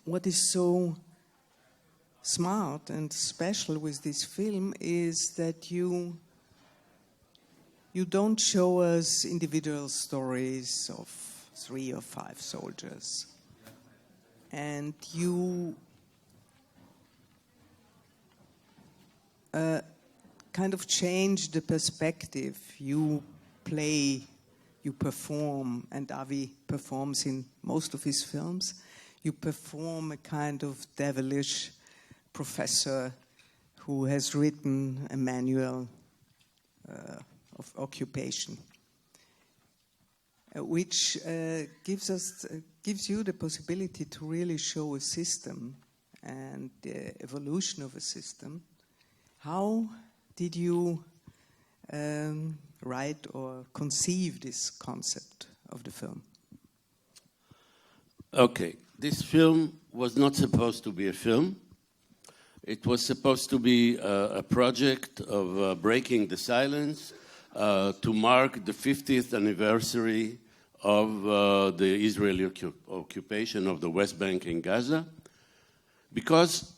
what is so smart and special with this film is that you don't show us individual stories of 3 or 5 soldiers, and you kind of change the perspective. You play, you perform, and Avi performs in most of his films. You perform a kind of devilish professor who has written a manual of occupation, which gives you the possibility to really show a system and the evolution of a system. How did you write or conceive this concept of the film? Okay, this film was not supposed to be a film. It was supposed to be a project of breaking the silence to mark the 50th anniversary of the Israeli occupation of the West Bank and Gaza. Because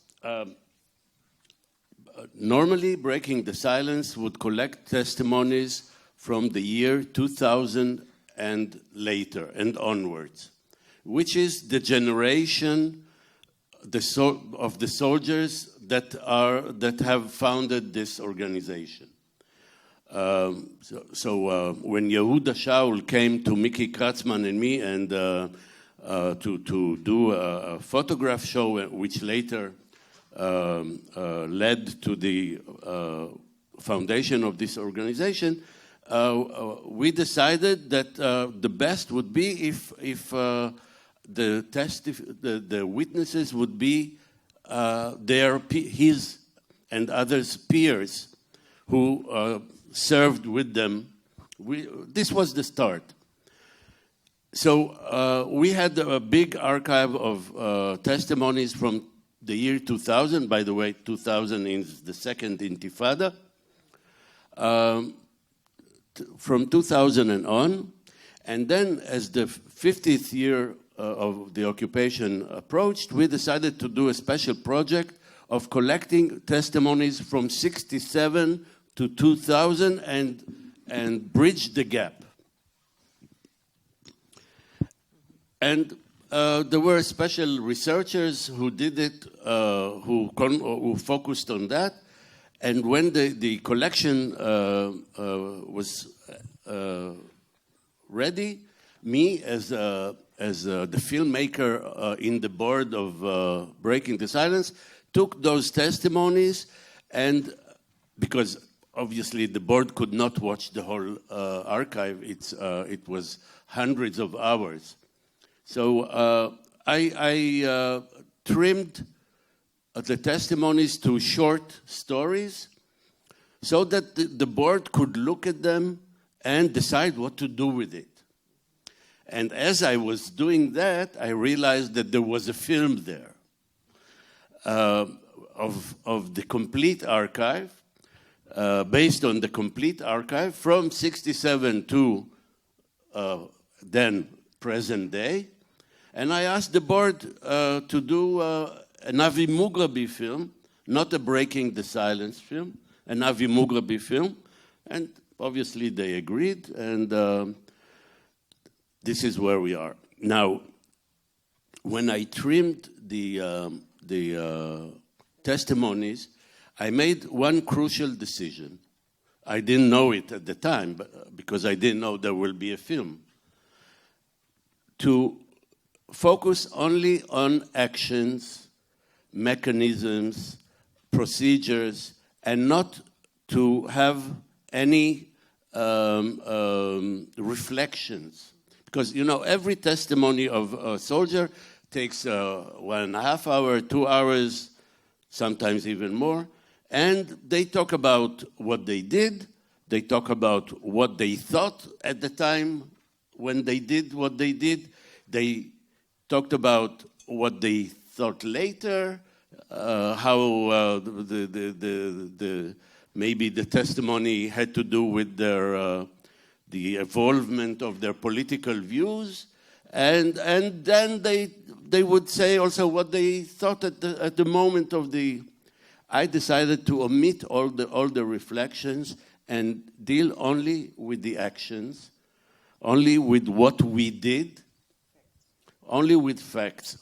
normally breaking the silence would collect testimonies from the year 2000 and later and onwards, which is the generation of the soldiers that have founded this organization. So when Yehuda Shaul came to Mickey Kratzman and me and to do a photograph show, which later led to the foundation of this organization, we decided that the best would be if the witnesses would be his and others' peers who served with them. This was the start. So we had a big archive of testimonies from the year 2000. By the way, 2000 is the second Intifada. From 2000 and on. And then as the 50th year of the occupation approached, we decided to do a special project of collecting testimonies from 67 to 2000 and bridge the gap. And there were special researchers who did it, who focused on that. And when the collection was ready, me as the filmmaker in the board of Breaking the Silence took those testimonies, and because obviously the board could not watch the whole archive, it was hundreds of hours. So I trimmed the testimonies to short stories so that the board could look at them and decide what to do with it. And as I was doing that, I realized that there was a film there of the complete archive, based on the complete archive from 67 to then present day. And I asked the board to do an Avi Mograbi film, not a Breaking the Silence film, an Avi Mograbi film. And obviously they agreed, and this is where we are. Now, when I trimmed the testimonies, I made one crucial decision. I didn't know it at the time, but because I didn't know there will be a film. To focus only on actions, mechanisms, procedures, and not to have any reflections. Because, you know, every testimony of a soldier takes 1.5 hours, 2 hours, sometimes even more. And they talk about what they did. They talk about what they thought at the time when they did what they did. They talked about what they thought later, how maybe the testimony had to do with their the evolvement of their political views, And then they would say also what they thought at the moment of the. I decided to omit all the reflections and deal only with the actions, only with what we did, only with facts,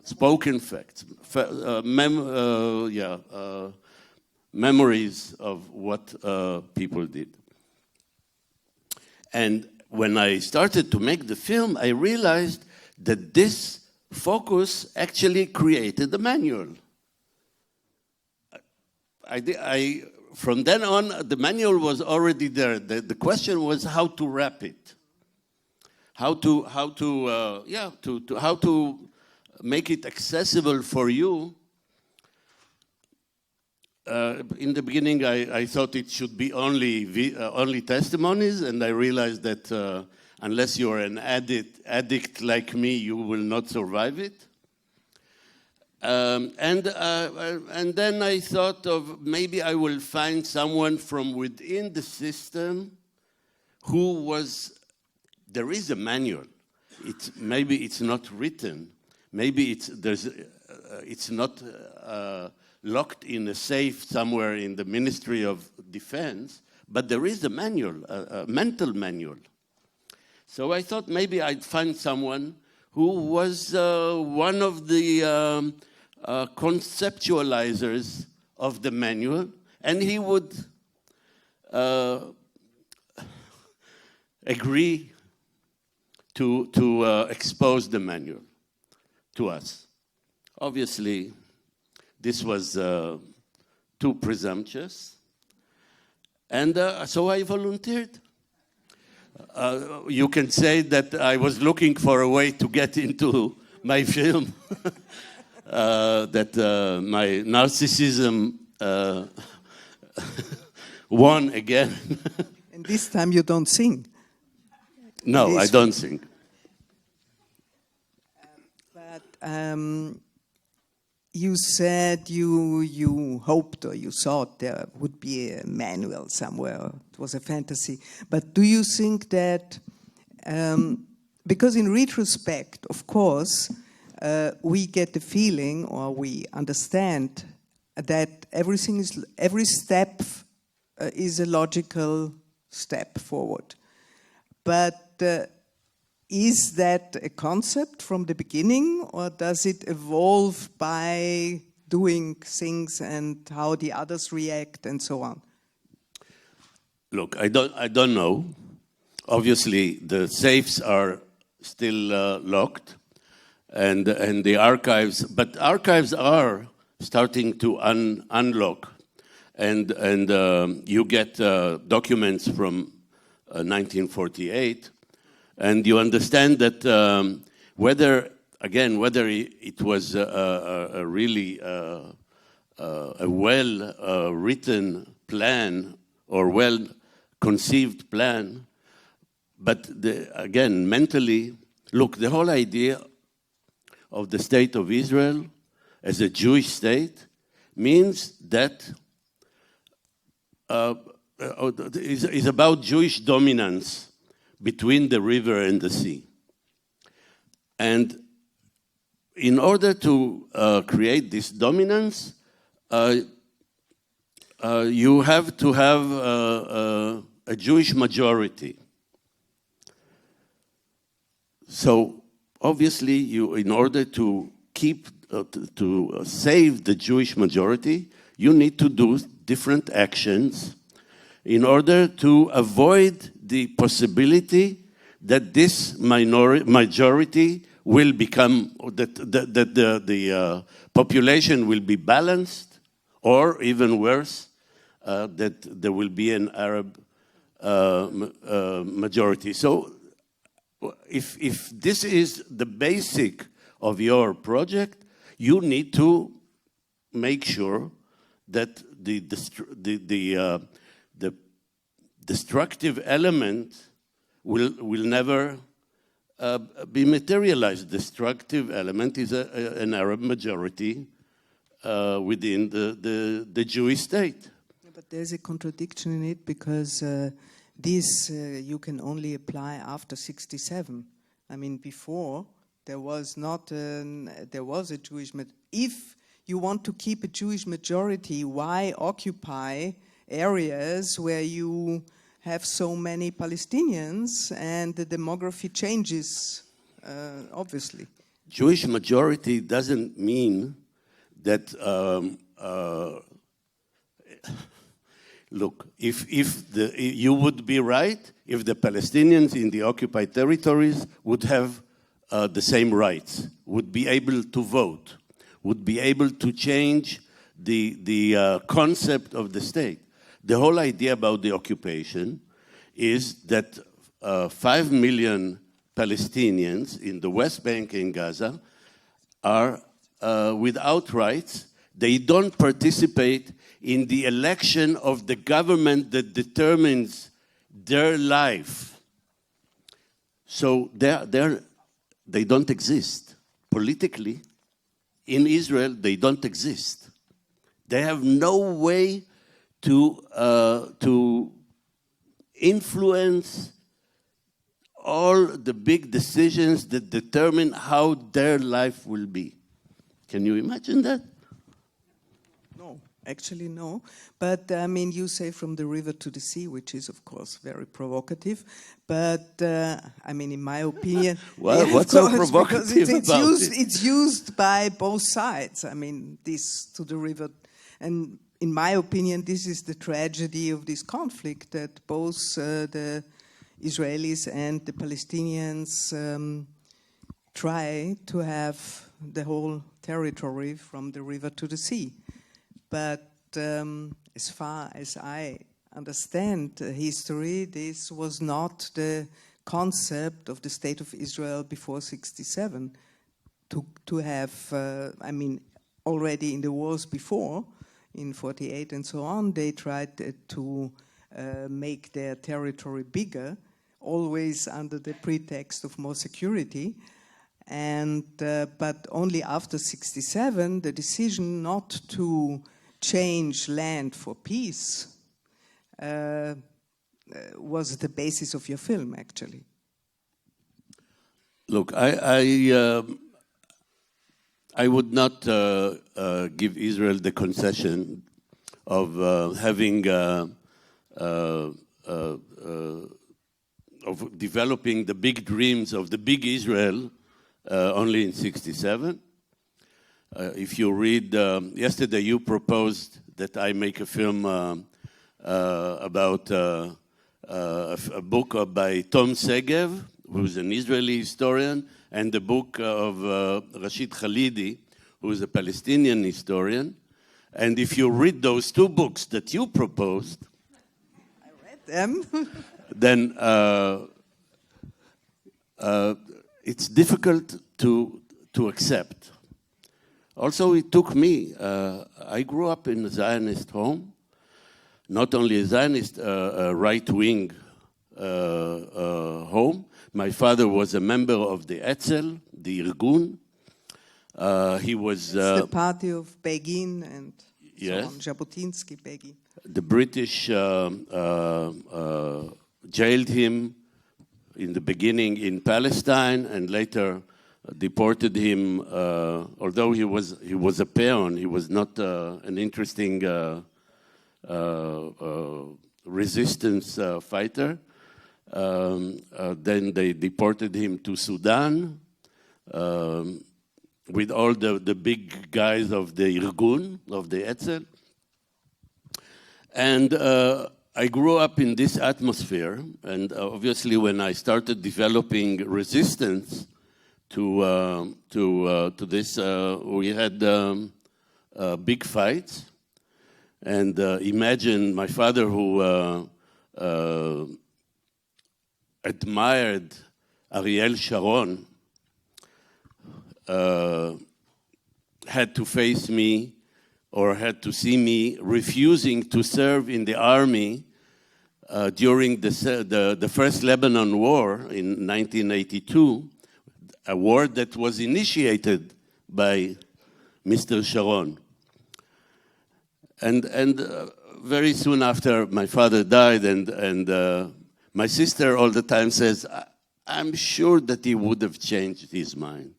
spoken facts, memories of what people did. And when I started to make the film, I realized that this focus actually created the manual. From then on, the manual was already there. The question was how to wrap it, how to make it accessible for you. In the beginning, I thought it should be only testimonies, and I realized that unless you're an addict like me, you will not survive it. And then I thought of maybe I will find someone from within the system who was. There is a manual. Maybe it's not written. Maybe it's not locked in a safe somewhere in the Ministry of Defense. But there is a manual, a mental manual. So I thought maybe I'd find someone who was one of the conceptualizers of the manual, and he would agree to expose the manual to us. Obviously, this was too presumptuous, and so I volunteered. You can say that I was looking for a way to get into my film, that my narcissism won again. And this time you don't sing. No, I don't sing. But you said you hoped or you thought there would be a manual somewhere. It was a fantasy. But do you think that, because in retrospect, of course, we get the feeling or we understand that every step is a logical step forward. But is that a concept from the beginning, or does it evolve by doing things and how the others react and so on? Look, I don't know. Obviously, the safes are still locked, and the archives. But archives are starting to unlock, and you get documents from 1948. And you understand that whether it was a really well-written plan or well-conceived plan, but again, mentally, look, the whole idea of the state of Israel as a Jewish state means that is about Jewish dominance between the river and the sea. And in order to create this dominance, you have to have a Jewish majority. So obviously, in order to save the Jewish majority, you need to do different actions in order to avoid the possibility that this majority will become, that the population will be balanced, or even worse, that there will be an Arab majority. So if this is the basic of your project, you need to make sure that the destructive element will never be materialized. Destructive element is an Arab majority within the Jewish state. But there's a contradiction in it, because this you can only apply after 1967. I mean, before there was not there was a Jewish. If you want to keep a Jewish majority, why occupy areas where you have so many Palestinians and the demography changes? Obviously, Jewish majority doesn't mean that. Look, if you would be right if the Palestinians in the occupied territories would have the same rights, would be able to vote, would be able to change the concept of the state. The whole idea about the occupation is that 5 million Palestinians in the West Bank and Gaza are without rights. They don't participate in the election of the government that determines their life. So they don't exist. Politically, in Israel, they don't exist. They have no way to influence all the big decisions that determine how their life will be. Can you imagine that? No, actually no. But I mean, you say from the river to the sea, which is of course very provocative. But I mean, in my opinion, well, what's so provocative about it? It's used by both sides. I mean, this to the river, and in my opinion, this is the tragedy of this conflict, that both the Israelis and the Palestinians try to have the whole territory from the river to the sea. But as far as I understand history, this was not the concept of the State of Israel before 1967, to have, I mean, already in the wars before, in 1948 and so on, they tried to make their territory bigger, always under the pretext of more security. And but only after 1967, the decision not to change land for peace was the basis of your film, actually. Look, I would not give Israel the concession of having of developing the big dreams of the big Israel only in 1967. If you read, yesterday you proposed that I make a film about a book by Tom Segev, who's an Israeli historian, and the book of Rashid Khalidi, who is a Palestinian historian. And if you read those two books that you proposed, I read them. then it's difficult to accept. Also, it took me, I grew up in a Zionist home, not only a Zionist, a right-wing home. My father was a member of the Etzel, the Irgun. He was... It's the party of Begin and yes, so on, Jabotinsky, Begin. The British jailed him in the beginning in Palestine and later deported him, although he was a peon, he was not an interesting resistance fighter. Then they deported him to Sudan with all the big guys of the Irgun, of the Etzel. And I grew up in this atmosphere, and obviously when I started developing resistance to this, we had big fights. And imagine my father, who admired Ariel Sharon, had to face me, or had to see me refusing to serve in the army during the First Lebanon War in 1982, a war that was initiated by Mr. Sharon. And very soon after, my father died, and my sister all the time says, I'm sure that he would have changed his mind.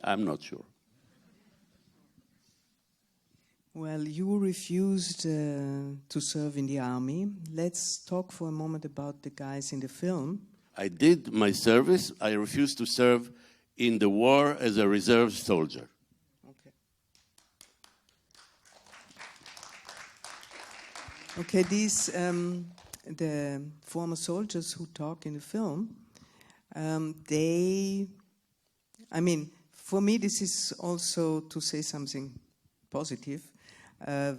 I'm not sure. Well, you refused to serve in the army. Let's talk for a moment about the guys in the film. I did my service. I refused to serve in the war as a reserve soldier. Okay. Okay, these the former soldiers who talk in the film, for me, this is also, to say something positive,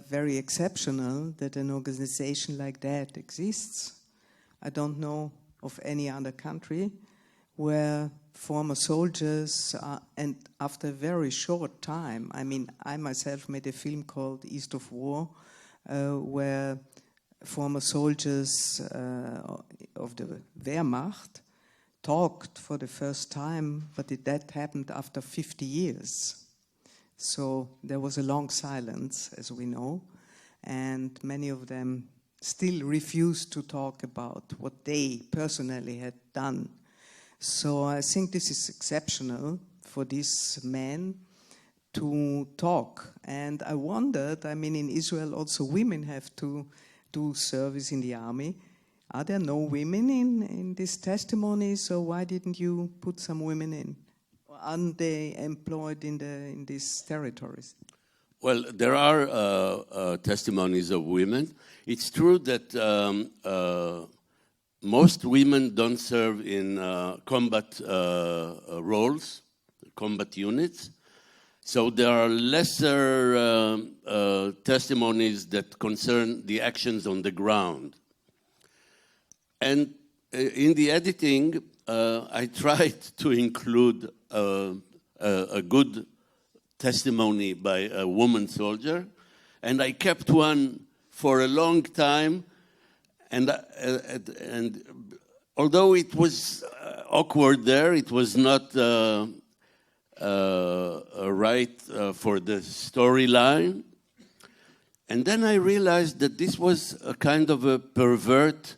very exceptional that an organization like that exists. I don't know of any other country where former soldiers, and after a very short time, I myself made a film called East of War, where former soldiers of the Wehrmacht talked for the first time, but that happened after 50 years. So there was a long silence, as we know, and many of them still refused to talk about what they personally had done. So I think this is exceptional for these men to talk. And I wondered, in Israel also women have to do service in the army. Are there no women in these testimonies, or why didn't you put some women in? Or aren't they employed in these territories? Well, there are testimonies of women. It's true that most women don't serve in combat roles, combat units. So there are lesser testimonies that concern the actions on the ground. And in the editing, I tried to include a good testimony by a woman soldier, and I kept one for a long time. And although it was awkward there, it was not right for the storyline. And then I realized that this was a kind of a pervert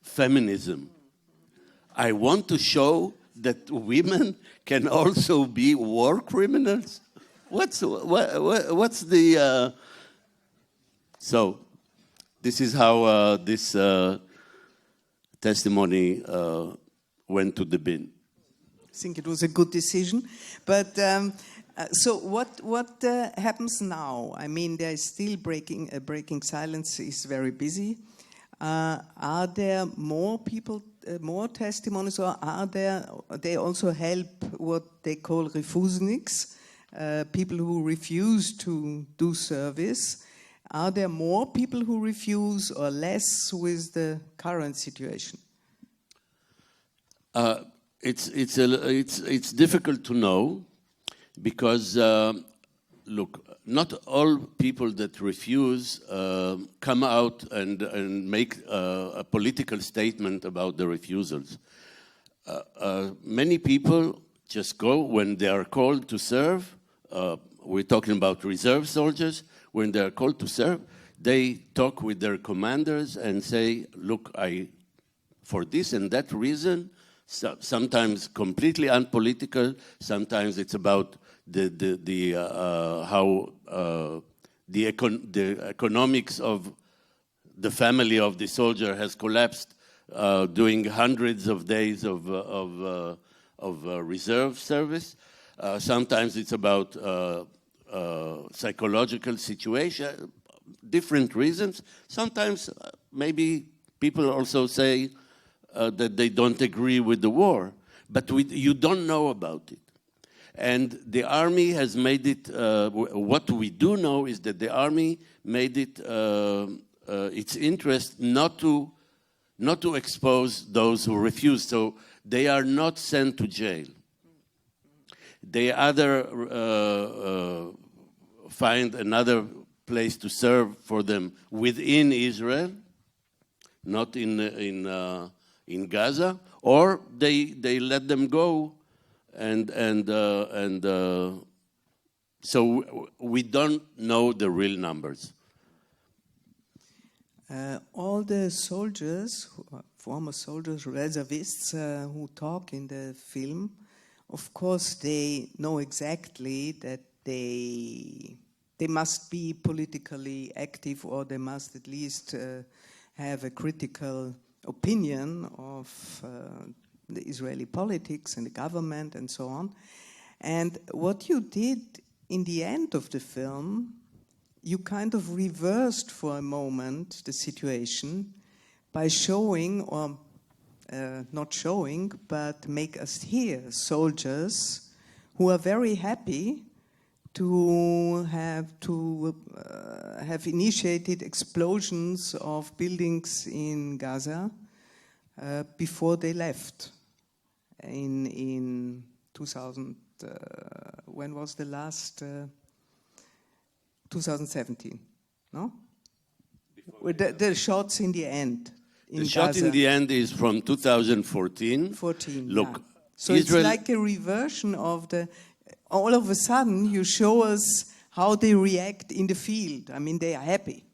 feminism. I want to show that women can also be war criminals. What's the... So this is how this testimony went to the bin. I think it was a good decision. But so what happens now? There is still breaking silence is very busy. Are there more people, more testimonies, or they also help what they call refusniks, people who refuse to do service? Are there more people who refuse or less with the current situation? It's difficult to know because look, not all people that refuse come out and make a political statement about the refusals. Many people just go when they are called to serve. We're talking about reserve soldiers. When they are called to serve, they talk with their commanders and say, look, for this and that reason, sometimes completely unpolitical, sometimes it's about how the economics of the family of the soldier has collapsed during hundreds of days of reserve service. Sometimes it's about psychological situation, different reasons. Sometimes maybe people also say that they don't agree with the war, but you don't know about it. And the army has made it, what we do know is that the army made it its interest not to expose those who refuse. So they are not sent to jail. They either find another place to serve for them within Israel, not in Gaza, or they let them go, and so we don't know the real numbers. All the soldiers, former soldiers, reservists who talk in the film, of course they know exactly that they must be politically active, or they must at least have a critical opinion of the Israeli politics and the government and so on. And what you did in the end of the film, you kind of reversed for a moment the situation by showing, or not showing, but make us hear soldiers who are very happy to have initiated explosions of buildings in Gaza before they left in 2000. When was the last? 2017, no? The shots in the end. The shot in the end is from 2014. 14. Look, yeah. So Israel, it's like a reversion of the. All of a sudden, you show us how they react in the field. I mean, they are happy.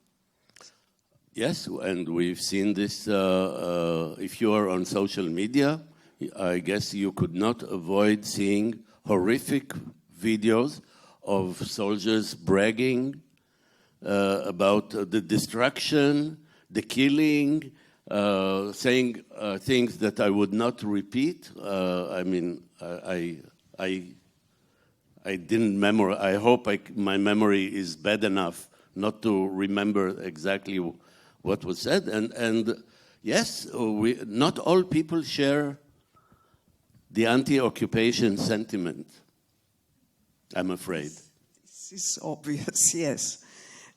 Yes, and we've seen this. If you are on social media, I guess you could not avoid seeing horrific videos of soldiers bragging about the destruction, the killing, saying things that I would not repeat. I mean, I didn't memorize. I hope my memory is bad enough not to remember exactly what was said. And yes, not all people share the anti-occupation sentiment, I'm afraid. This is obvious, yes.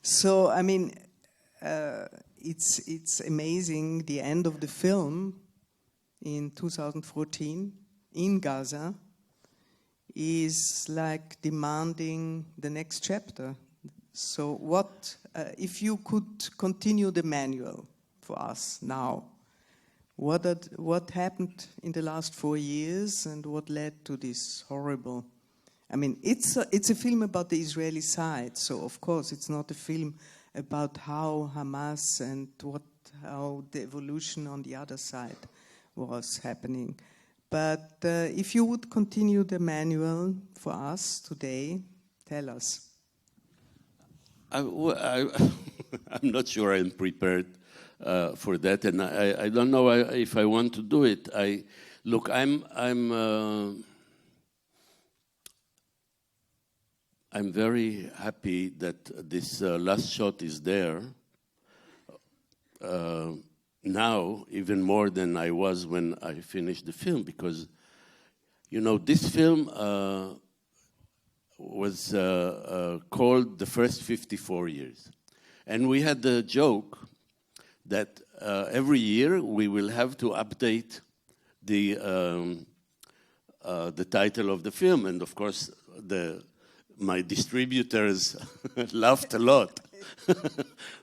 So, I mean, it's amazing, the end of the film in 2014 in Gaza is like demanding the next chapter. So what, if you could continue the manual for us now, what happened in the last 4 years and what led to this horrible? I mean, it's a film about the Israeli side, so of course it's not a film about how Hamas and how the evolution on the other side was happening. But if you would continue the manual for us today, tell us. I'm not sure I'm prepared for that, and I don't know if I want to do it. I'm very happy that this last shot is there now, even more than I was when I finished the film, because, you know, this film was called The First 54 Years. And we had the joke that every year we will have to update the title of the film. And of course, my distributors laughed a lot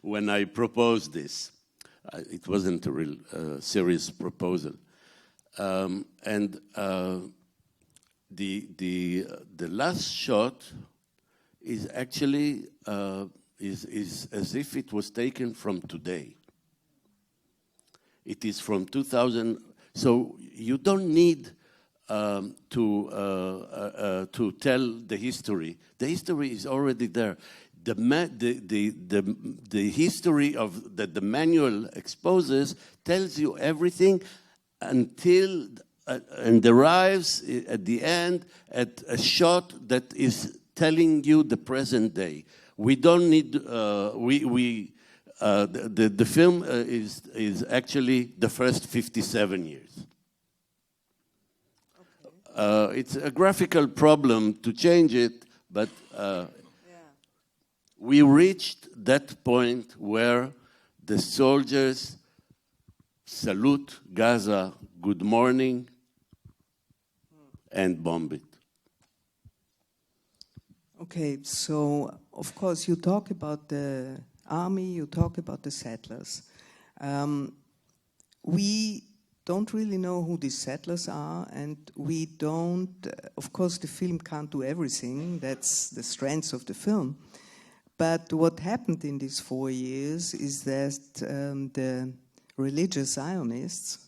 when I proposed this. It wasn't a real serious proposal. And the last shot is actually is as if it was taken from today. It is from 2000, so you don't need to tell the history. The history is already there. The history of that the manual exposes tells you everything until and arrives at the end at a shot that is telling you the present day. We don't need the film is actually the first 57 years. Okay. It's a graphical problem to change it, but we reached that point where the soldiers salute Gaza, good morning, and bomb it. Okay, so of course you talk about the army, you talk about the settlers. We don't really know who these settlers are, and we don't, of course the film can't do everything, that's the strength of the film. But what happened in these 4 years is that the religious Zionists,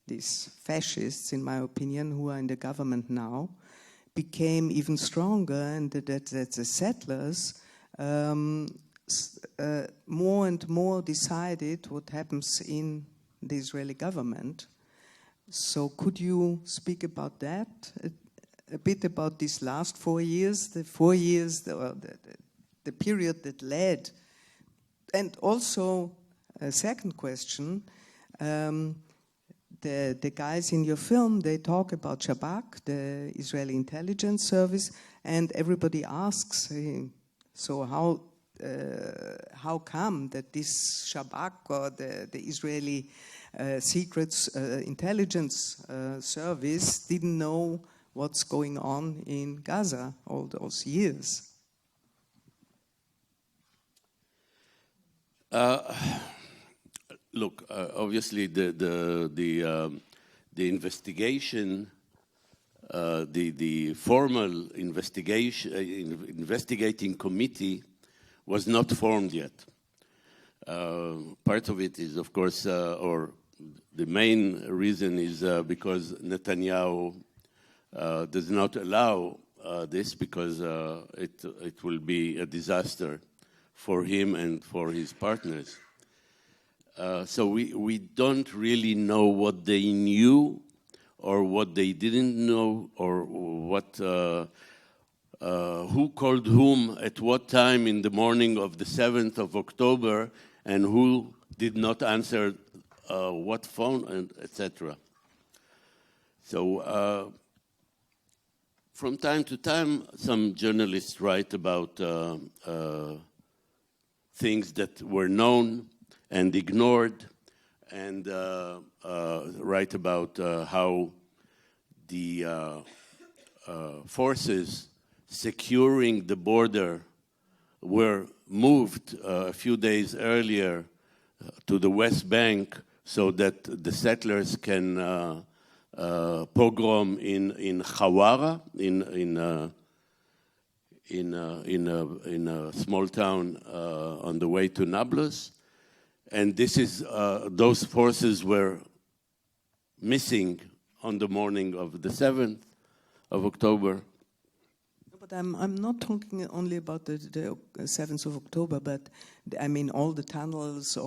these fascists, in my opinion, who are in the government now, became even stronger, and that the settlers more and more decided what happens in the Israeli government. So could you speak about that? A bit about these last 4 years, the period that led. And also, a second question, the guys in your film, they talk about Shabak, the Israeli intelligence service, and everybody asks, so how come that this Shabak or the Israeli secret intelligence service didn't know what's going on in Gaza all those years? Look, obviously the investigation, the formal investigating committee was not formed yet. Part of it is, of course, or the main reason is because Netanyahu does not allow this, because it will be a disaster for him and for his partners. So we don't really know what they knew or what they didn't know, or what who called whom at what time in the morning of the 7th of October, and who did not answer what phone, and etc. So from time to time, some journalists write about things that were known and ignored, and write about how the forces securing the border were moved a few days earlier to the West Bank so that the settlers can pogrom in Hawara, in a small town on the way to Nablus. And this is, those forces were missing on the morning of the 7th of October. But I'm not talking only about the 7th of October, but I mean all the tunnels,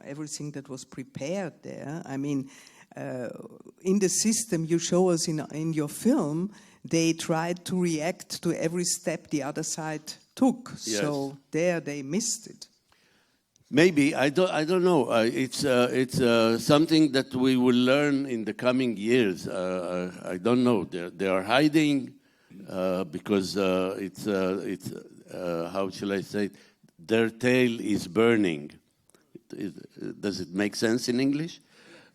everything that was prepared there. I mean, in the system you show us in your film, they tried to react to every step the other side took. Yes. So there they missed it. Maybe, I don't know. It's something that we will learn in the coming years. I don't know. They are hiding because it's how shall I say it? Their tail is burning. Does it make sense in English?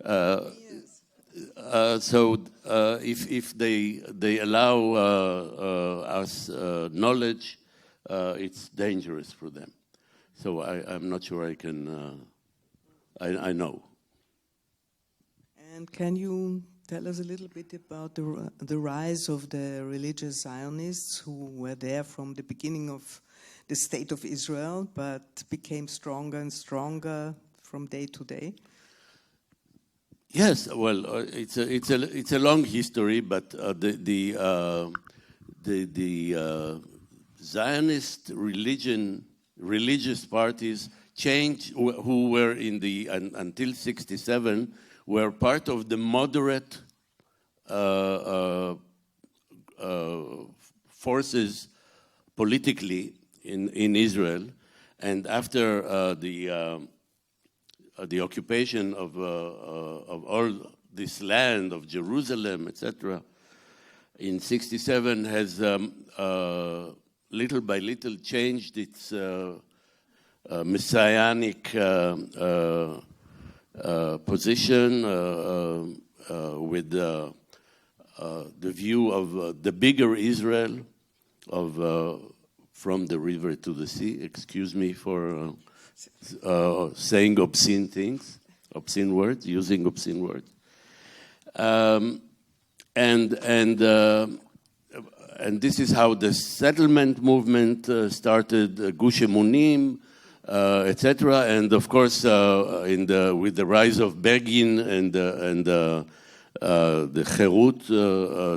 Yes. So if they allow us knowledge, it's dangerous for them. So I'm not sure I can, I know. And can you tell us a little bit about the rise of the religious Zionists who were there from the beginning of the State of Israel, but became stronger and stronger from day to day? Yes, well, it's a long history, but the Zionist religious parties changed, who were in the until '67 were part of the moderate forces politically in Israel, and after the occupation of all this land of Jerusalem, etc., in '67 has little by little changed its messianic position with the view of the bigger Israel from the river to the sea. Excuse me for saying obscene things, obscene words, using obscene words, and this is how the settlement movement started. Gush Emunim, etc. And of course, with the rise of Begin and the Herut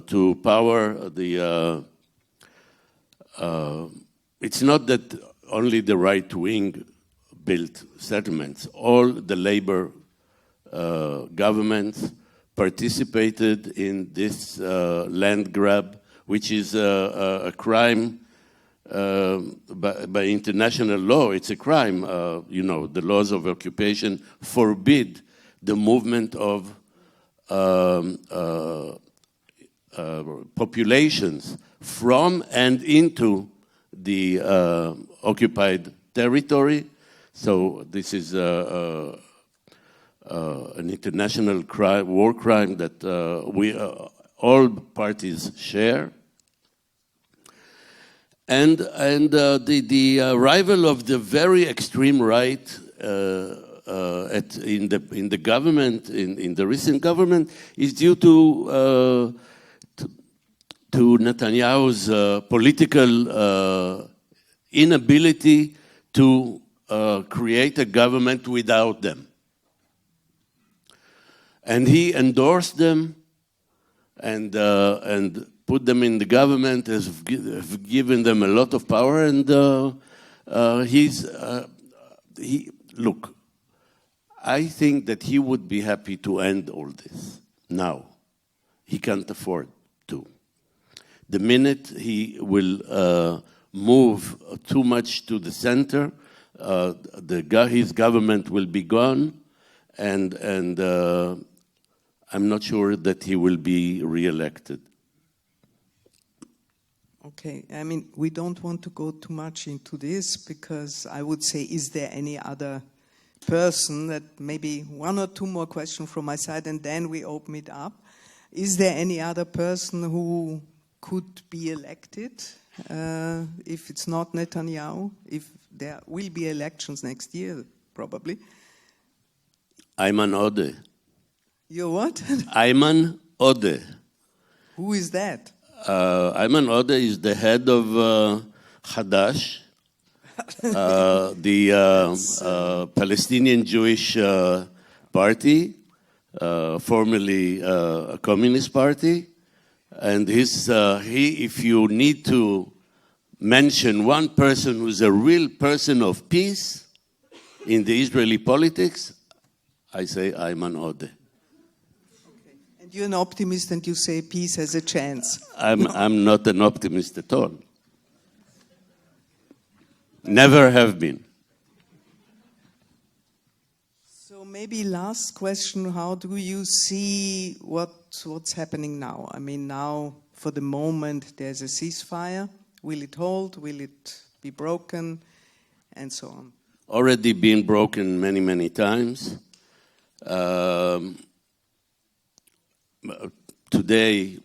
to power, it's not that only the right wing built settlements. All the labor governments participated in this land grab, which is a crime by international law. It's a crime. The laws of occupation forbid the movement of populations from and into the occupied territory. So this is an international crime, war crime that all parties share. And the arrival of the very extreme right in the government, in the recent government, is due to Netanyahu's political inability to create a government without them. And he endorsed them and put them in the government, has given them a lot of power, and look, I think that he would be happy to end all this now. He can't afford to. The minute he will move too much to the center, his government will be gone, and I'm not sure that he will be re-elected. Okay, I mean, we don't want to go too much into this, because I would say, is there any other person, that maybe one or two more questions from my side, and then we open it up. Is there any other person who could be elected if it's not Netanyahu? If there will be elections next year, probably. Ayman Odeh. You're what? Ayman Odeh. Who is that? Ayman Odeh is the head of Hadash, the Palestinian Jewish party, formerly a communist party. And if you need to mention one person who's a real person of peace in the Israeli politics, I say Ayman Odeh. And you're an optimist, and you say peace has a chance. I'm not an optimist at all. Never have been. So maybe last question, how do you see what's happening now? I mean, now, for the moment, there's a ceasefire. Will it hold? Will it be broken? And so on. Already been broken many, many times. Today,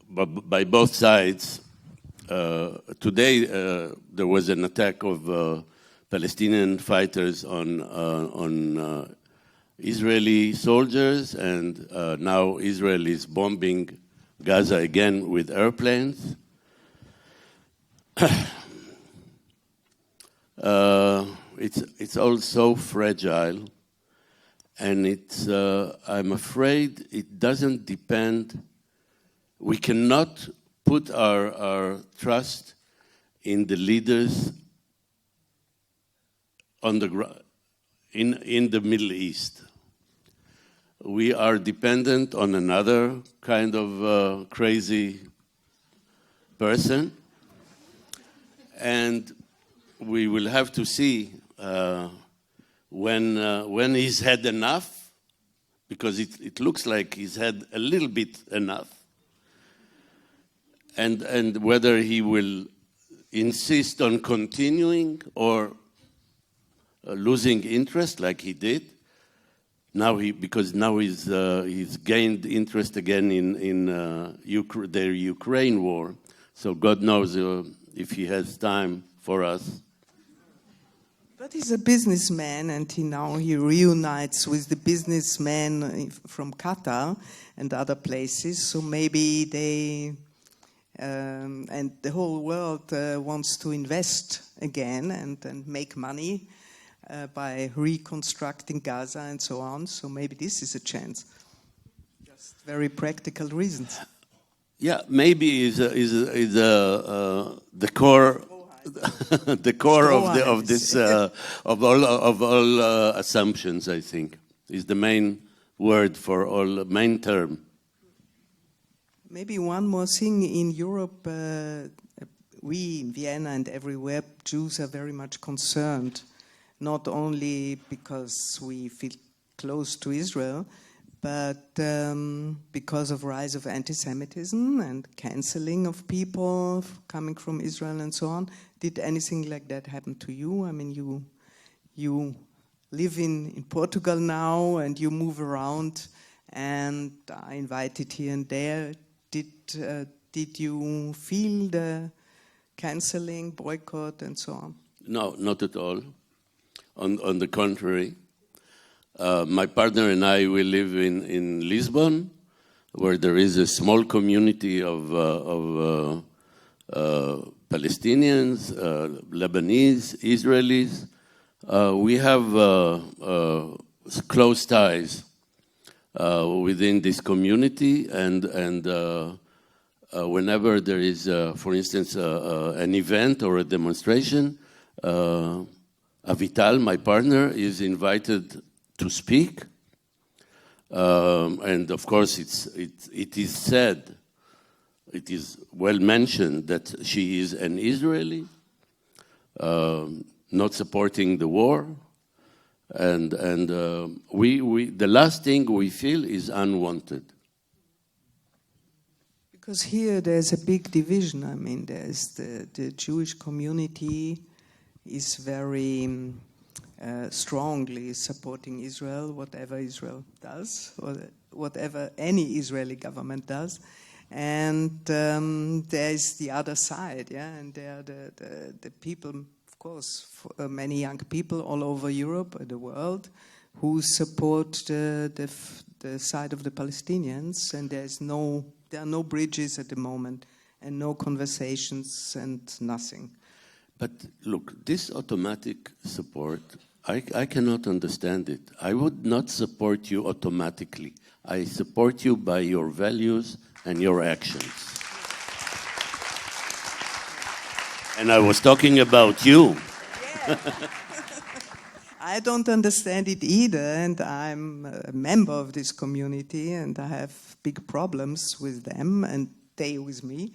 by both sides, today there was an attack of Palestinian fighters on Israeli soldiers, and now Israel is bombing Gaza again with airplanes. It's all so fragile, and I'm afraid it doesn't depend. We cannot put our trust in the leaders on the in the Middle East. We are dependent on another kind of crazy person, and we will have to see when he's had enough, because it looks like he's had a little bit enough, and whether he will insist on continuing or losing interest like he did. Because now he's gained interest again in their Ukraine war. So God knows if he has time for us. But he's a businessman, and he reunites with the businessmen from Qatar and other places. So maybe they and the whole world wants to invest again and make money. by reconstructing Gaza and so on. So maybe this is a chance. Just very practical reasons. Yeah, maybe is the core the core of this of all assumptions. I think is the main word for all, main term. Maybe one more thing. In Europe, we in Vienna and everywhere, Jews are very much concerned, not only because we feel close to Israel, but because of rise of anti-Semitism and canceling of people coming from Israel and so on. Did anything like that happen to you? I mean, you live in Portugal now and you move around and are invited here and there. Did you feel the canceling, boycott, and so on? No, not at all. On the contrary. My partner and I, we live in Lisbon, where there is a small community of Palestinians, Lebanese, Israelis. We have close ties within this community, and whenever there is, for instance, an event or a demonstration, Avital, my partner, is invited to speak, and of course it is said, it is well mentioned that she is an Israeli, not supporting the war, and the last thing we feel is unwanted. Because here there's a big division. I mean, there's the Jewish community is very strongly supporting Israel, whatever Israel does, or whatever any Israeli government does. And there's the other side, yeah, and there are the people, of course, many young people all over Europe and the world who support the side of the Palestinians, and there are no bridges at the moment, and no conversations and nothing. But look, this automatic support, I cannot understand it. I would not support you automatically. I support you by your values and your actions. And I was talking about you. Yeah. I don't understand it either, and I'm a member of this community, and I have big problems with them, and they with me.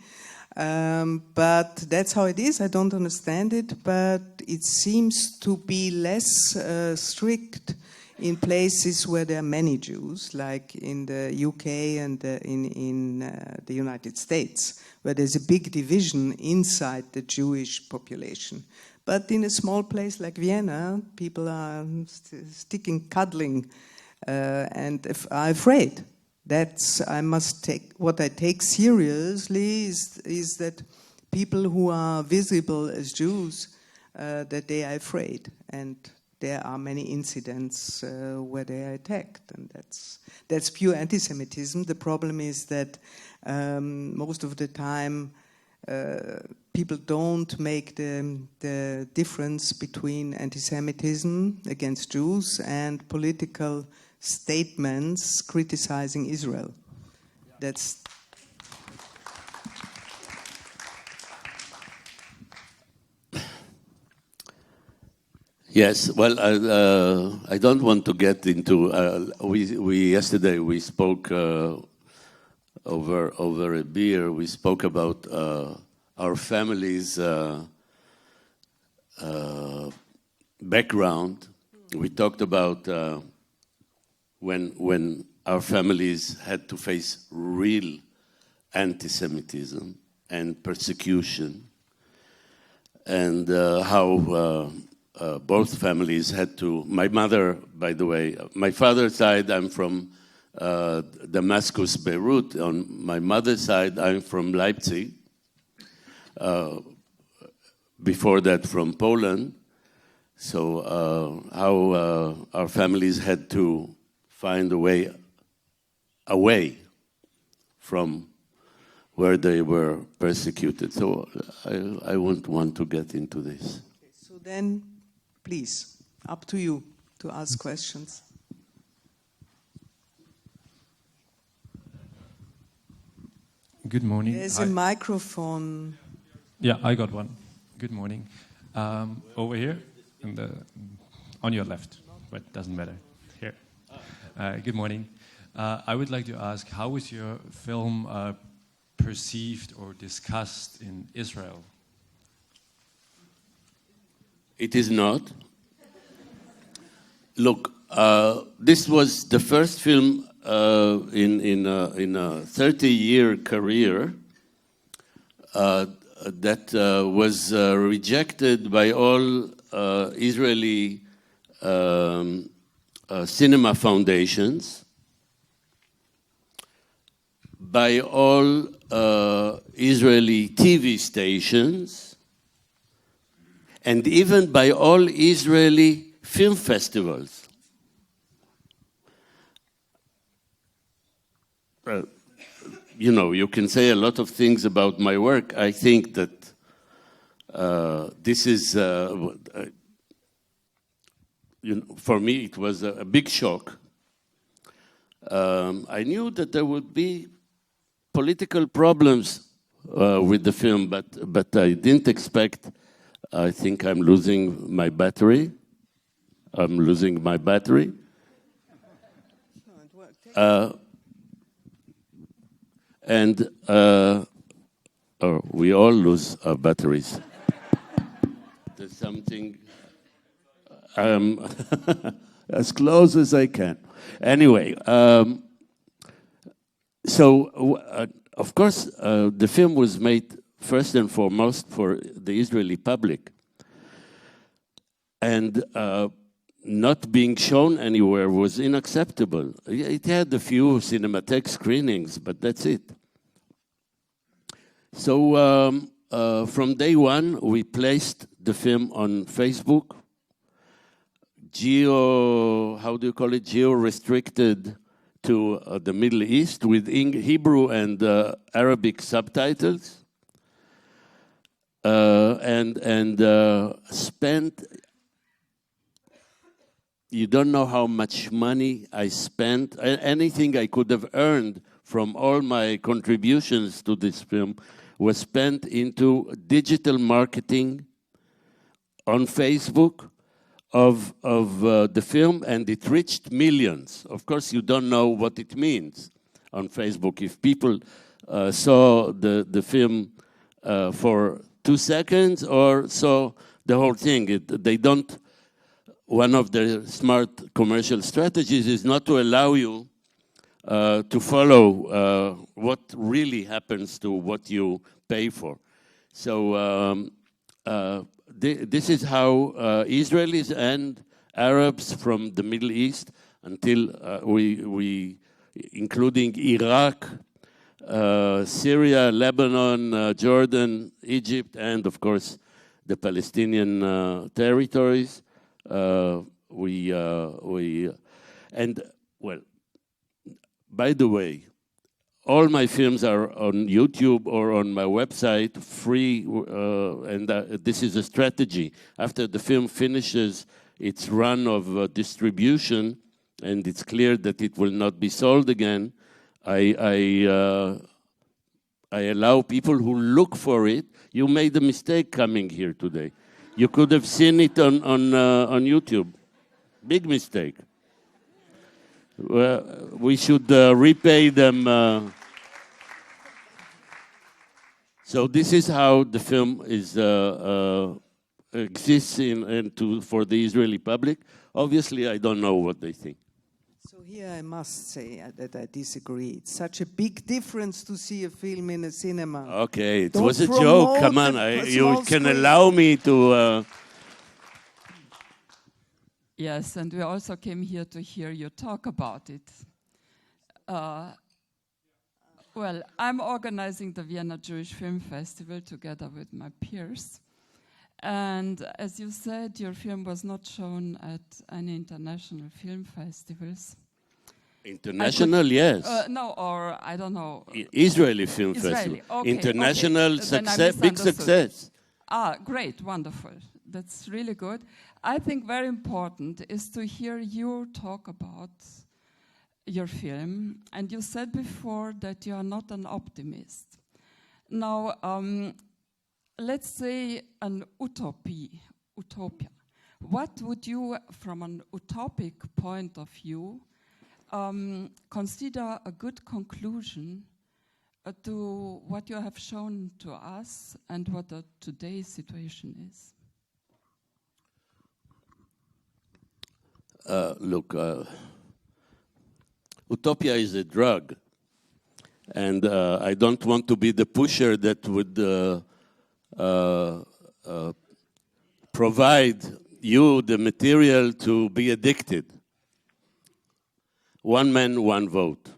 But that's how it is. I don't understand it, but it seems to be less strict in places where there are many Jews, like in the UK and in the United States, where there's a big division inside the Jewish population. But in a small place like Vienna, people are cuddling, and are afraid. What I take seriously is that people who are visible as Jews, that they are afraid, and there are many incidents where they are attacked, and that's pure anti-Semitism. The problem is that most of the time people don't make the difference between anti-Semitism against Jews and political statements criticizing Israel. That's Yes, well, I don't want to get into. Yesterday we spoke over a beer. We spoke about our family's background. We talked about when our families had to face real anti-Semitism and persecution, and how both families had to. My mother, by the way, my father's side, I'm from Damascus, Beirut. On my mother's side, I'm from Leipzig. Before that, from Poland. So how our families had to find a way away from where they were persecuted. So I won't want to get into this. okay, so then, please, up to you to ask questions. Good morning. There's a microphone. Yeah, I got one. Good morning. Over here, on your left, but doesn't matter. Here. Good morning. I would like to ask, how was your film perceived or discussed in Israel? It is not. Look, this was the first film in a 30-year career that was rejected by all Israeli cinema foundations, by all Israeli TV stations, and even by all Israeli film festivals. You know, you can say a lot of things about my work. I think that this is, for me, it was a big shock. I knew that there would be political problems with the film, but I didn't expect. I think I'm losing my battery. I'm losing my battery. And we all lose our batteries. There's something. As close as I can. Anyway, of course, the film was made first and foremost for the Israeli public. And not being shown anywhere was unacceptable. It had a few Cinematheque screenings, but that's it. So from day one, we placed the film on Facebook, geo-restricted to the Middle East with Hebrew and Arabic subtitles, and spent. You don't know how much money I spent. Anything I could have earned from all my contributions to this film was spent into digital marketing on Facebook of the film, and it reached millions. Of course, you don't know what it means on Facebook. If people saw the film for 2 seconds or saw the whole thing, they don't. One of the smart commercial strategies is not to allow you to follow what really happens to what you pay for. So this is how Israelis and Arabs from the Middle East, until we including Iraq, Syria, Lebanon, Jordan, Egypt, and of course the Palestinian territories. And well, by the way, all my films are on YouTube or on my website, free, and this is a strategy. After the film finishes its run of distribution, and it's clear that it will not be sold again, I allow people who look for it. You made a mistake coming here today. You could have seen it on YouTube. Big mistake. We should repay them. So this is how the film exists for the Israeli public. Obviously, I don't know what they think. So here I must say that I disagree. It's such a big difference to see a film in a cinema. Okay, it was a joke. Come on, you can allow me to... Yes, and we also came here to hear you talk about it. Well, I'm organizing the Vienna Jewish Film Festival together with my peers. And as you said, your film was not shown at any international film festivals. International, yes. No, or I don't know. Israeli Film Festival. Okay, International okay. Success, big success. Ah, great, wonderful. That's really good. I think very important is to hear you talk about your film. And you said before that you are not an optimist. Now, let's say an utopia. What would you, from an utopic point of view, consider a good conclusion to what you have shown to us and what today's situation is? Look, utopia is a drug, and I don't want to be the pusher that would provide you the material to be addicted. One man, one vote.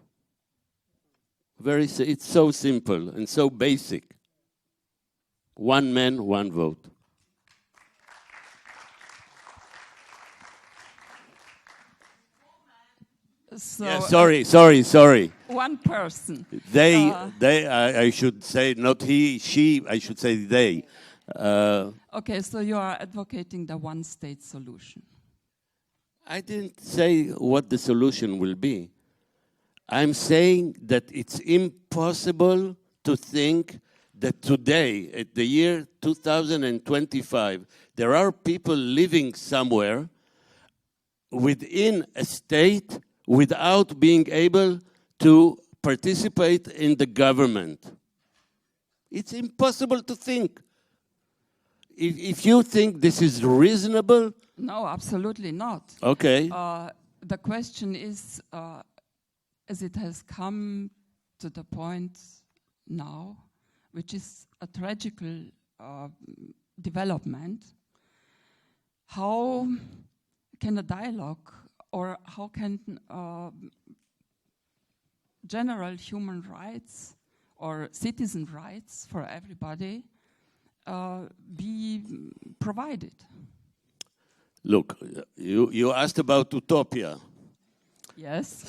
It's so simple and so basic. One man, one vote. So yeah, sorry. One person. I should say not he, she, I should say they. Okay, so you are advocating the one-state solution. I didn't say what the solution will be. I'm saying that it's impossible to think that today, at the year 2025, there are people living somewhere within a state without being able to participate in the government. It's impossible to think. If you think this is reasonable... No, absolutely not. Okay. The question is, as it has come to the point now, which is a tragical development, how can a dialogue or how can general human rights or citizen rights for everybody be provided? Look, you asked about utopia. Yes.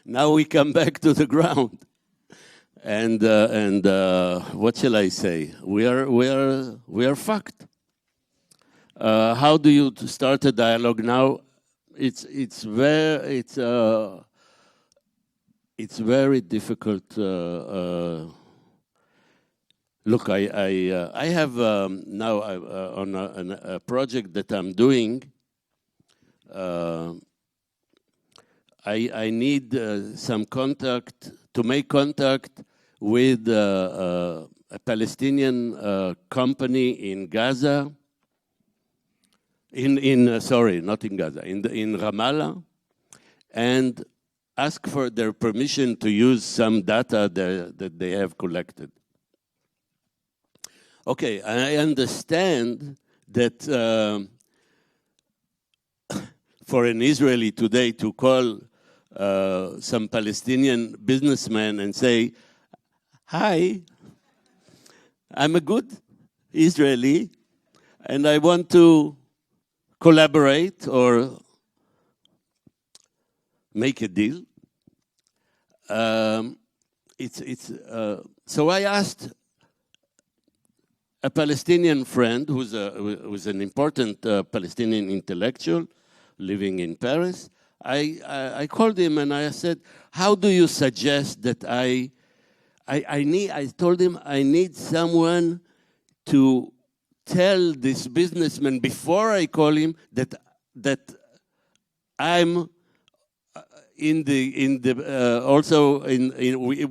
Now we come back to the ground, and what shall I say? We are fucked. How do you start a dialogue now? It's very difficult. Look, I have now on a project that I'm doing. I need some contact to make contact with a Palestinian company in Gaza. Sorry, not in Gaza, in Ramallah, and ask for their permission to use some data that they have collected. Okay, I understand that for an Israeli today to call some Palestinian businessman and say, "Hi, I'm a good Israeli, and I want to collaborate or make a deal." So I asked a Palestinian friend who's an important Palestinian intellectual living in Paris. I called him and I said, "How do you suggest that I told him I need someone to tell this businessman before I call him that I'm also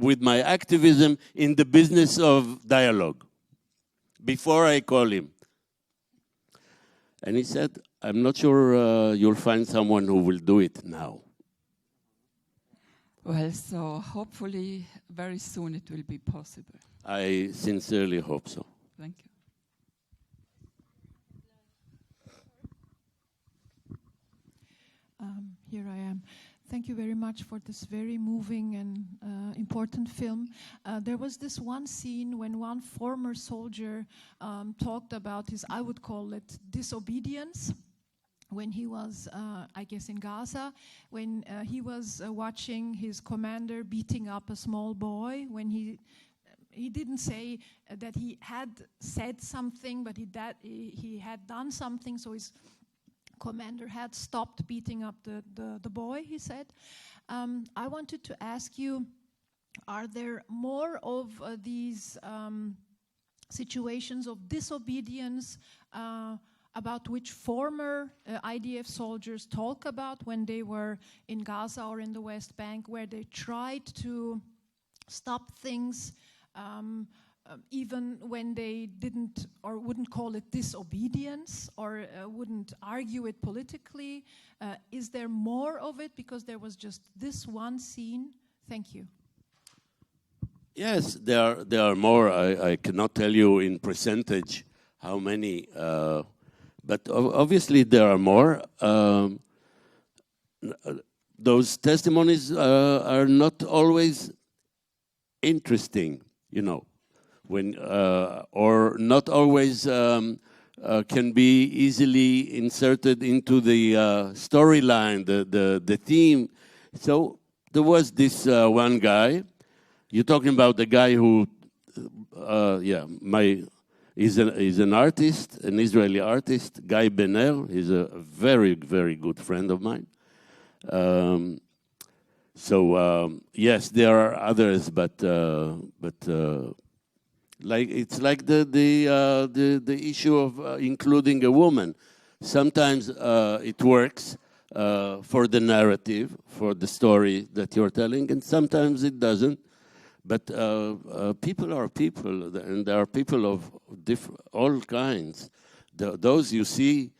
with my activism in the business of dialogue before I call him." And he said, "I'm not sure you'll find someone who will do it now." Well, so hopefully very soon it will be possible. I sincerely hope so. Thank you. Here I am. Thank you very much for this very moving and important film. There was this one scene when one former soldier talked about his, I would call it, disobedience, when he was, I guess, in Gaza, when he was watching his commander beating up a small boy, when he he didn't say that he had said something, but he had done something, so his commander had stopped beating up the boy, he said. I wanted to ask you, are there more of these situations of disobedience about which former IDF soldiers talk about when they were in Gaza or in the West Bank, where they tried to stop things even when they didn't or wouldn't call it disobedience or wouldn't argue it politically? Is there more of it because there was just this one scene? Thank you. Yes, there are more. I cannot tell you in percentage how many, but obviously there are more. Those testimonies are not always interesting, you know, when or not always can be easily inserted into the storyline, the theme. So there was this one guy. You're talking about the guy who, he's an artist, an Israeli artist, Guy Benner. He's a very, very good friend of mine. Yes, there are others, but like it's like the issue of including a woman. Sometimes it works for the narrative, for the story that you're telling, and sometimes it doesn't. But people are people, and there are people of all kinds. Those you see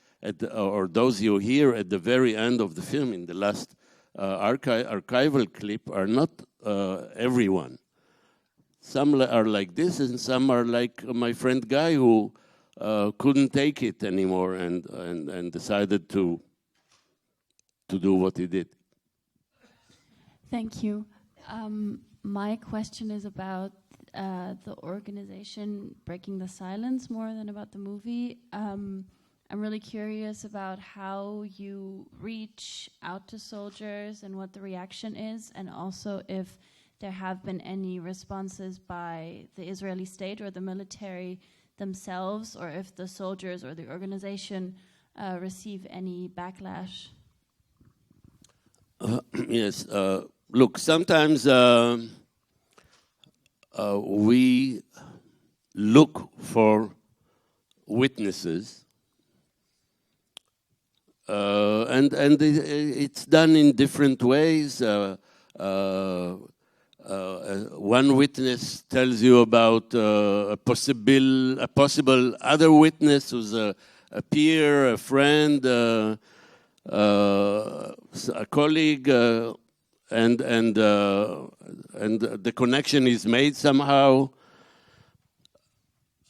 or those you hear at the very end of the film in the last archival clip are not everyone. Some are like this, and some are like my friend Guy, who couldn't take it anymore and decided to do what he did. Thank you. My question is about the organization Breaking the Silence more than about the movie. I'm really curious about how you reach out to soldiers and what the reaction is, and also if there have been any responses by the Israeli state or the military themselves, or if the soldiers or the organization receive any backlash. Yes. Look, sometimes we look for witnesses, and it's done in different ways. One witness tells you about a possible other witness who's a peer, a friend, a colleague. And the connection is made somehow,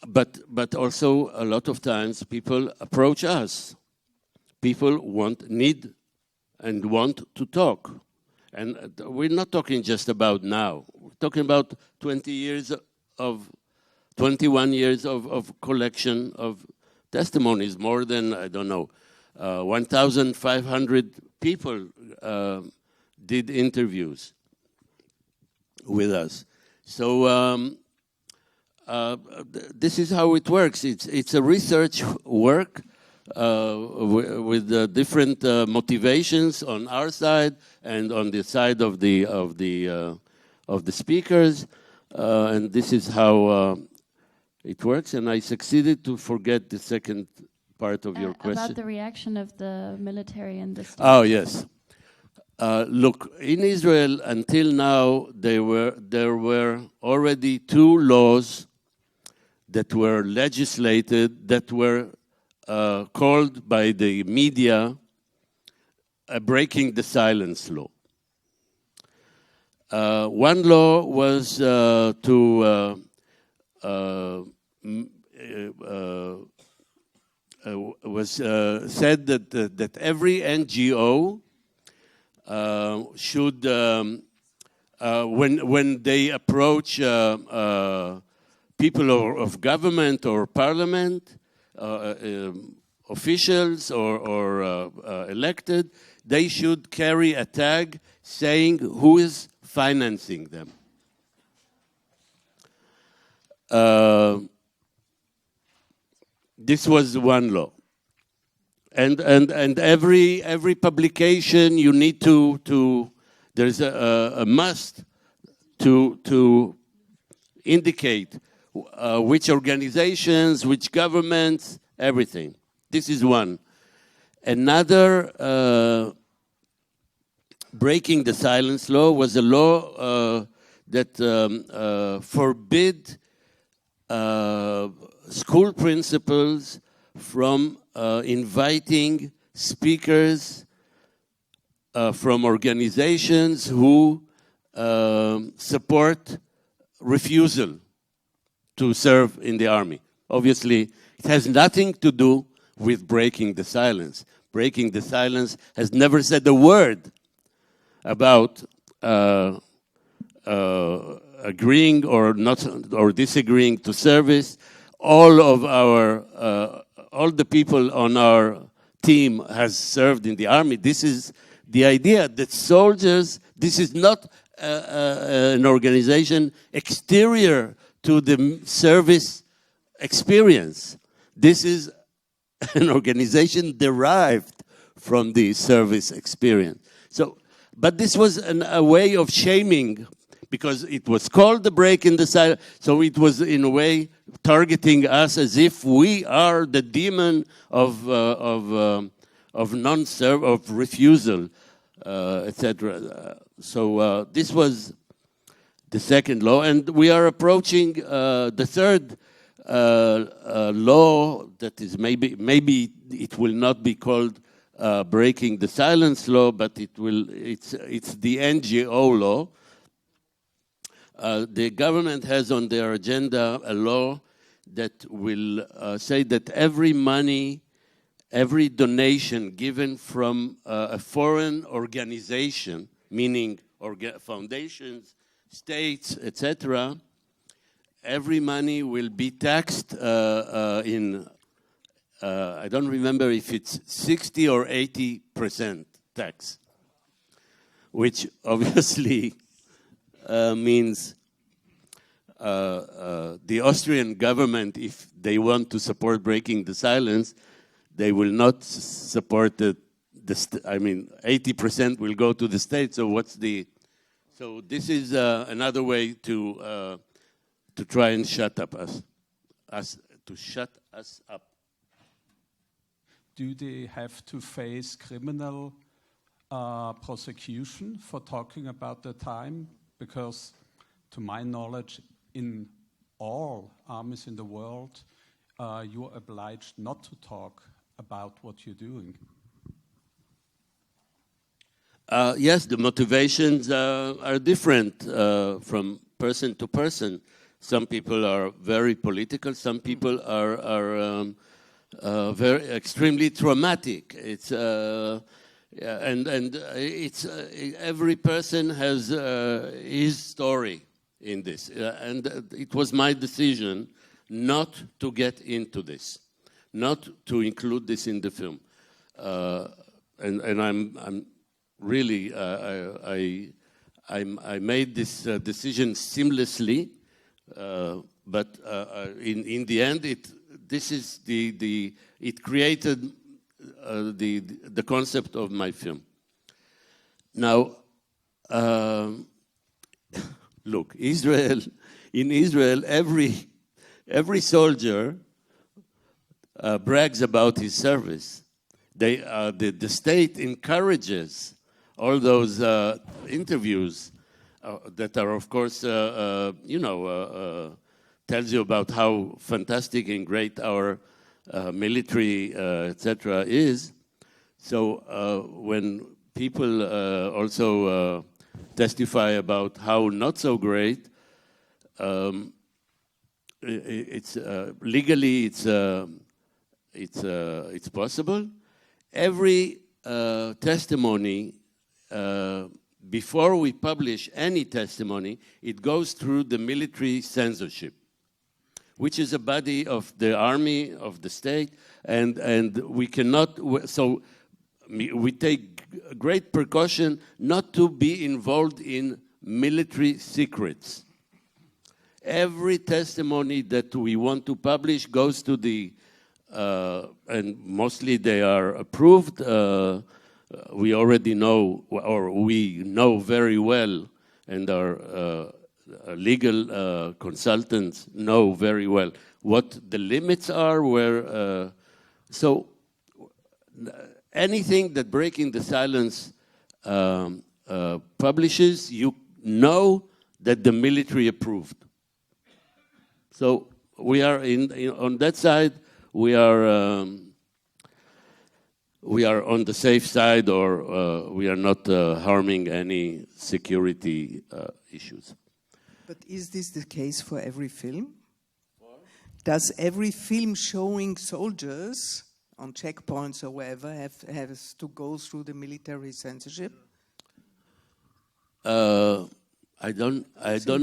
but also a lot of times people approach us. People need and want to talk, and we're not talking just about now. We're talking about 21 years of collection of testimonies. More than 1,500 people. Did interviews with us. So this is how it works. It's a research work with different motivations on our side and on the side of the speakers, and this is how it works. And I succeeded to forget the second part of your question. About the reaction of the military and the state. Oh yes. Look, in Israel until now, there were already 2 laws that were legislated that were called by the media breaking the silence law. One law was said that every NGO should, when they approach people of government or parliament, officials or elected, they should carry a tag saying who is financing them. this was one law. And every publication you need to there's a must to indicate which organizations, which governments, everything. This is one. Another breaking the silence law was a law that forbid school principals from inviting speakers from organizations who support refusal to serve in the army. Obviously, it has nothing to do with breaking the silence. Breaking the silence has never said a word about agreeing or not or disagreeing to service. All the people on our team has served in the army. This is the idea that soldiers. This is not an organization exterior to the service experience. This is an organization derived from the service experience. So, but this was a way of shaming, because it was called the break in the silence. So it was in a way targeting us as if we are the demon of non-serve, of refusal, etc. So this was the second law, and we are approaching the third law that is maybe it will not be called breaking the silence law, but it's the NGO law. The government has on their agenda a law that will say that every donation given from a foreign organization, meaning foundations, states, etc., every money will be taxed in, I don't remember if it's 60 or 80% tax, which obviously means the Austrian government, if they want to support breaking the silence, they will not support I mean, 80% will go to the state. So so this is another way to try and shut us up. Do they have to face criminal prosecution for talking about the time? Because, to my knowledge, in all armies in the world, you're obliged not to talk about what you're doing. Yes, the motivations are different from person to person. Some people are very political. Some people are very extremely traumatic. It's it's every person has his story in this, and it was my decision not to get into this, not to include this in the film, and I'm really I made this decision seamlessly, but in the end it created the concept of my film. Now, look, in Israel, every soldier brags about his service. The state encourages all those interviews that are, of course, tells you about how fantastic and great our military, etc., is. So when people also testify about how not so great, it's legally it's possible. Every testimony, before we publish any testimony, it goes through the military censorship, which is a body of the army, of the state, and we cannot, so we take great precaution not to be involved in military secrets. every testimony that we want to publish goes to the, and mostly they are approved. We already know, or we know very well, and our legal consultants know very well what the limits are, where, so anything that Breaking the Silence publishes, you know that the military approved. So we are on that side, we are on the safe side, or we are not harming any security issues. But is this the case for every film? Does every film showing soldiers on checkpoints or wherever has to go through the military censorship? I don't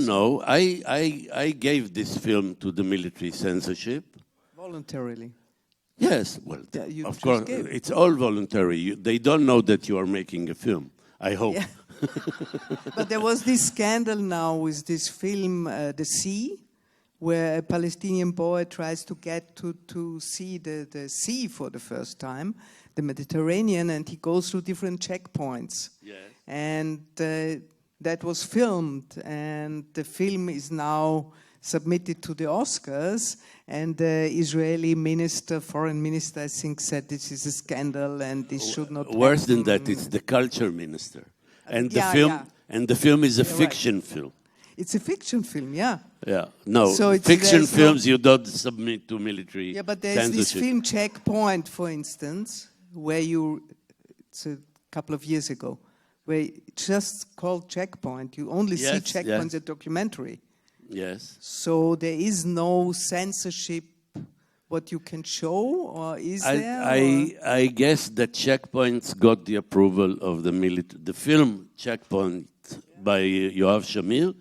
know. I gave this film to the military censorship. Voluntarily? Yes, well, Yeah, of course, it's all voluntary. They don't know that you are making a film, I hope. Yeah. But there was this scandal now with this film, The Sea, where a Palestinian boy tries to get to see the sea for the first time, the Mediterranean, and he goes through different checkpoints. Yes. And that was filmed, and the film is now submitted to the Oscars, and the Israeli minister, foreign minister, I think, said this is a scandal and this should not happen. Worse than that, it's the culture minister. And the Yeah, film, yeah. and the film is a Yeah, right. fiction film. It's a fiction film, yeah. Yeah, no, So fiction there's films you don't submit to military Yeah, but there's this censorship. film Checkpoint, for instance, where it's a couple of years ago, where it's just called Checkpoint. You only see Yes, Checkpoint yes. as a documentary. Yes. So there is no censorship what you can show, or is there? I guess that Checkpoints got the approval of the military. The film Checkpoint by Yoav Shamir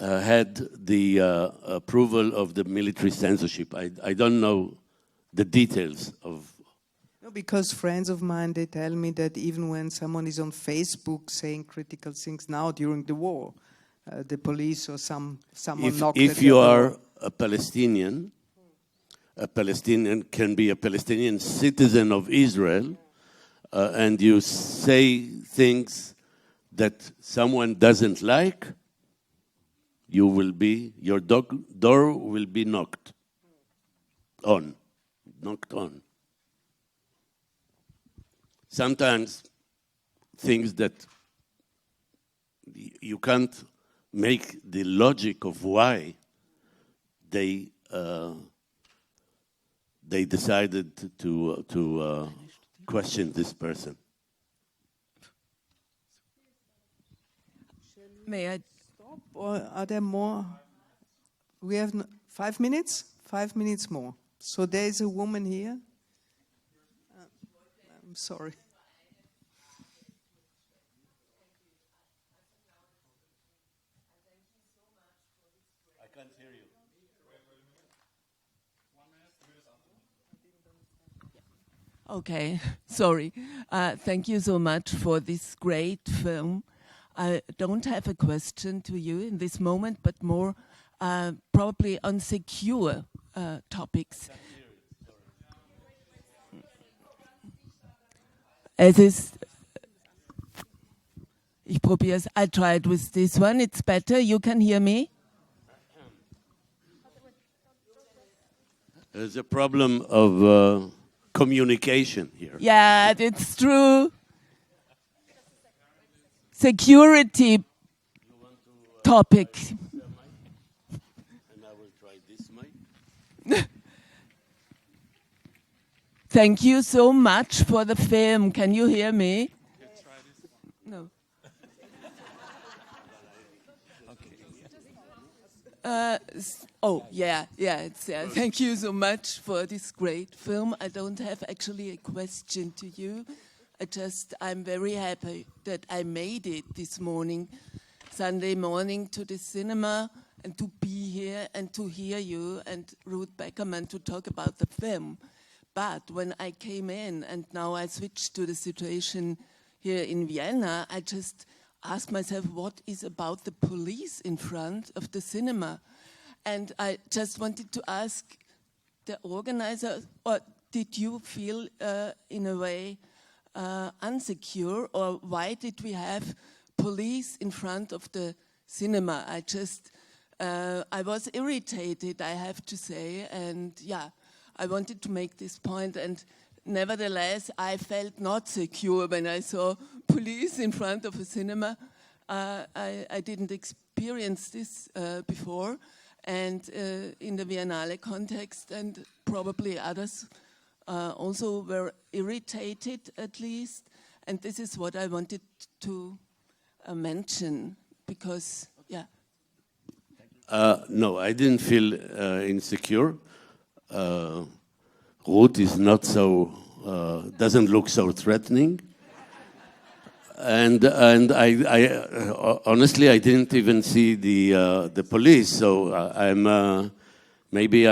had the approval of the military censorship. I don't know the details of. No, because friends of mine, they tell me that even when someone is on Facebook saying critical things now during the war, the police or someone knocked If at you their are door. a Palestinian can be a Palestinian citizen of Israel, and you say things that someone doesn't like, your door will be knocked on. Sometimes things that you can't make the logic of why they decided to question this person. May I? Stop, or are there more? We have 5 minutes? 5 minutes more. So there is a woman here. I'm sorry. I can't hear you. Okay, sorry. Thank you so much for this great film. I don't have a question to you in this moment, but more probably on secure topics. Es ist, ich probiere es. I tried with this one. It's better. You can hear me? There's a problem of communication here. Yeah, it's true. Security topic. And I will try this mic. Thank you so much for the film. Can you hear me? No. Oh, yeah, it's there. Thank you so much for this great film. I don't have actually a question to you. I'm very happy that I made it this morning, Sunday morning, to the cinema and to be here and to hear you and Ruth Beckermann to talk about the film. But when I came in and now I switched to the situation here in Vienna, I just asked myself, what is about the police in front of the cinema? And I just wanted to ask the organizer, or did you feel in a way insecure, or why did we have police in front of the cinema? I was irritated, I have to say, and yeah, I wanted to make this point, and nevertheless, I felt not secure when I saw police in front of a cinema. I didn't experience this before, and in the Viennale context, and probably others also were irritated at least, and this is what I wanted to mention, because, yeah. No, I didn't feel insecure. Ruth is not so, doesn't look so threatening. And I honestly, I didn't even see the police, so maybe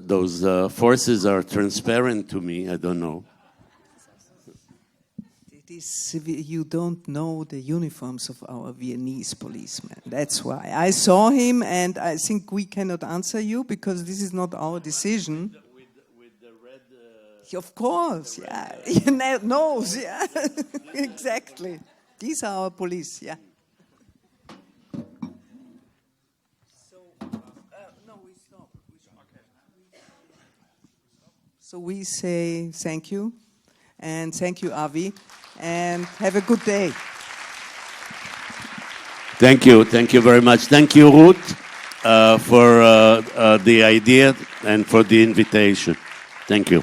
those forces are transparent to me, I don't know. You don't know the uniforms of our Viennese policemen. That's why. I saw him, and I think we cannot answer you because this is not our decision. With the red... Of course, yeah. Your nose, yeah. Exactly. These are our police, yeah. No, we stop. So we say thank you, and thank you, Avi. And have a good day. Thank you very much. Thank you, Ruth, for the idea and for the invitation. Thank you.